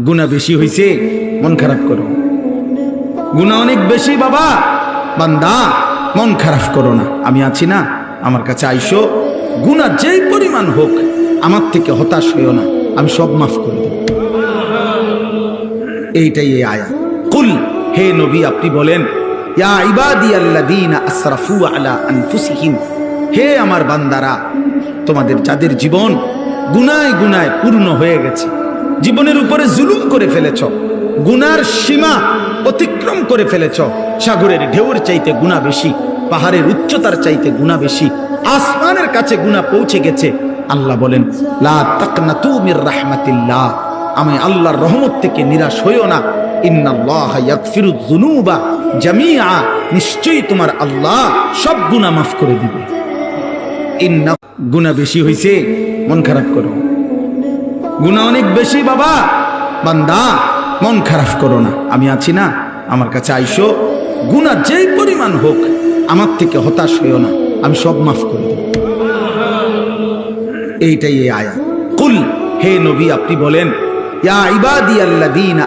গুনাহ বেশি হইছে, মন খারাপ করো। গুনাহ অনেক বেশি বাবা, বান্দা মন খারাপ করো না, আমি আছি না, আমার কাছে আইসো, গুনাহ যেই পরিমাণ হোক আমার থেকে হতাশ হইও না, আমি সব মাফ করে দেব। এইটাই এই আয়াত। কুল, হে নবী আপনি বলেন, ইয়া ইবাদিয়াল্লাযীনা আসরাফু আলা আনফুসিহিম, হে আমার বান্দারা, তোমাদের যাদের জীবন গুনায় গুনায় পূর্ণ হয়ে গেছে, জীবনের উপরে জুলুম করে ফেলেছ, গুনার সীমা অতিক্রম করে ফেলেছ, সাগরের ঢেউর চাইতে গুনাহ বেশি, পাহাড়ের উচ্চতার চাইতে গুনাহ বেশি, আসমানের কাছে গুনাহ পৌঁছে গেছে। আল্লাহ বলেন, লা তাকনাতু মির রাহমাতিল্লাহ, আমি আল্লাহর রহমত থেকে নিরাশ হইও না। ইন্নাল্লাহা ইয়াগফিরুয যুনুবা জামিআ, নিশ্চয়ই তোমার আল্লাহ সব গুনাহ মাফ করে দিবে। ইন্না, গুনাহ বেশি হইছে, মন খারাপ করো। গুনাহ অনেক বেশি বাবা, বান্দা মন খারাপ করো না, আমি আছি না, আমার কাছে আইসো, গুনাহ যেই পরিমাণ হোক আমার থেকে হতাশ হইও না, আমি সব মাফ করে দেব। এইটাই এই আয়াত। কুল, হে নবী আপনি বলেন, ইয়া ইবাদিয়াল্লাযীনা